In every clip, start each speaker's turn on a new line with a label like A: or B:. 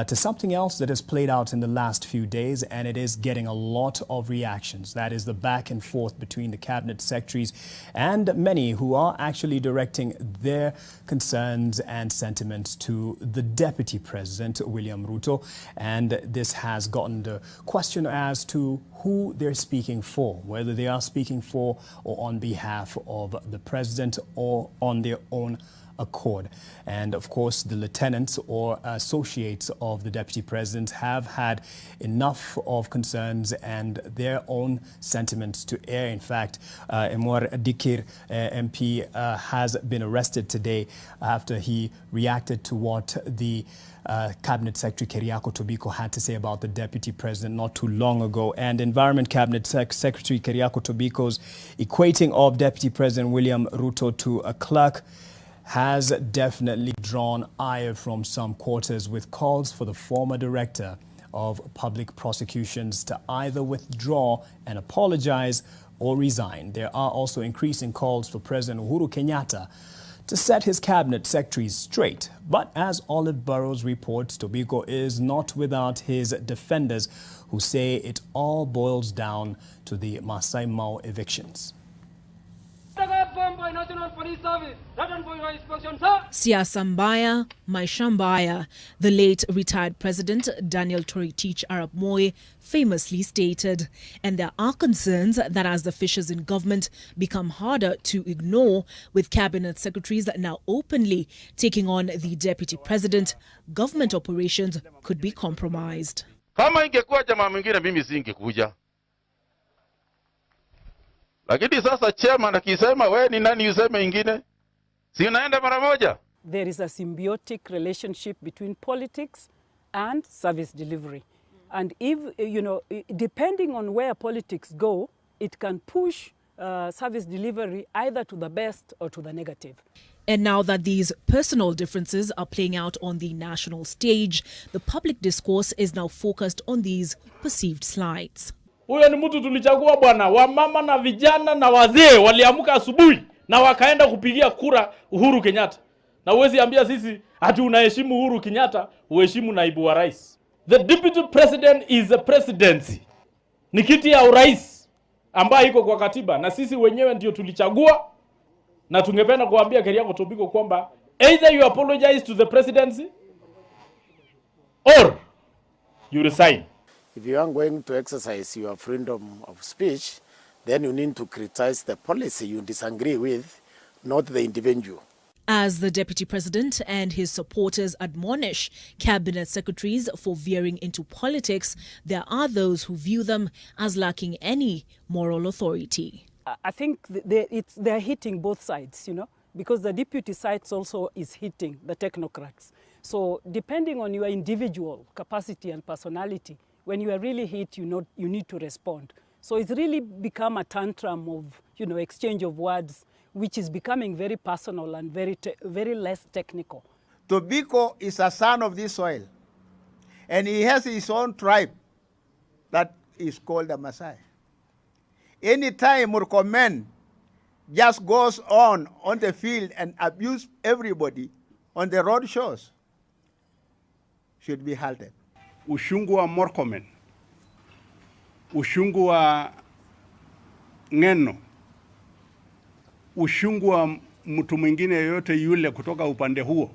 A: To something else that has played out in the last few days, and it is getting a lot of reactions. That is the back and forth between the cabinet secretaries and many who are actually directing their concerns and sentiments to the Deputy President, William Ruto. And this has gotten the question as to who they're speaking for, whether they are speaking for or on behalf of the President or on their own accord. And of course, the lieutenants or associates of the Deputy President have had enough of concerns and their own sentiments to air. In fact, Emor Dikir MP has been arrested today after he reacted to what the Cabinet Secretary Tobiko had to say about the Deputy President not too long ago. And Environment Cabinet Secretary Tobiko's equating of Deputy President William Ruto to a clerk has definitely drawn ire from some quarters, with calls for the former director of public prosecutions to either withdraw and apologize or resign. There are also increasing calls for President Uhuru Kenyatta to set his cabinet secretaries straight. But as Olive Burrows reports, Tobiko is not without his defenders who say it all boils down to the Masai Mau evictions.
B: Siasa mbaya, maisha mbaya, the late retired President Daniel Toroitich Arap Moi famously stated. And there are concerns that as the fissures in government become harder to ignore, with cabinet secretaries now openly taking on the Deputy President, government operations could be compromised.
C: Kama ingekuwa jamaa mwingine mimi singekuja. Lakini sasa chairman akisema wewe ni nani useme ingine? Si unaenda mara moja?
D: There is a symbiotic relationship between politics and service delivery. And if, depending on where politics go, it can push service delivery either to the best or to the negative.
B: And now that these personal differences are playing out on the national stage, the public discourse is now focused on these perceived slights.
E: Huyo ni mtu tulichagua bwana, wamama na vijana na wazee waliamka asubuhi na wakaenda kupigia kura Uhuru Kenyatta. Na uwezi ambia sisi ati unaheshimu Uhuru Kenyatta, uheshimu naibu wa rais. The Deputy President is a presidency. Ni kiti ya urais ambayo iko kwa katiba, na sisi wenyewe ndio tulichagua, na tungependa kuambia Tobiko kwamba either you apologize to the presidency or you resign.
F: If you are going to exercise your freedom of speech, then you need to criticize the policy you disagree with, not the individual.
B: As the Deputy President and his supporters admonish cabinet secretaries for veering into politics, there are those who view them as lacking any moral authority.
D: I think they're hitting both sides, because the deputy side also is hitting the technocrats. So depending on your individual capacity and personality, when you are really hit, you need to respond. So it's really become a tantrum of, exchange of words, which is becoming very personal and very less technical.
G: Tobiko is a son of this soil, and he has his own tribe that is called the Maasai. Anytime Murkomen just goes on the field and abuse everybody on the road shows, should be halted.
H: Ushungu wa Murkomen, ushungu wa Ngeno, ushungu wa mtu mwingine yoyote yule kutoka upande huo,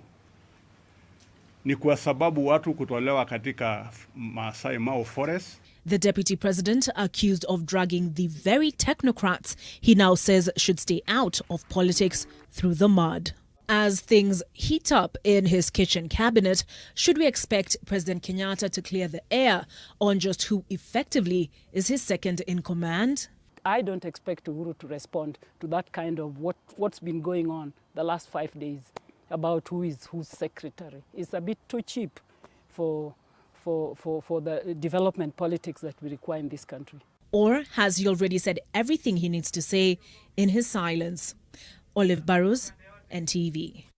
H: ni kwa sababu watu kutolewa katika Masai Mau Forest.
B: The Deputy President, accused of dragging the very technocrats he now says should stay out of politics through the mud. As things heat up in his kitchen cabinet, should we expect President Kenyatta to clear the air on just who effectively is his second in command?
D: I don't expect Uhuru to respond to that kind of what's been going on the last 5 days about who is whose secretary. It's a bit too cheap for the development politics that we require in this country.
B: Or has he already said everything he needs to say in his silence? Olive Burrows, NTV.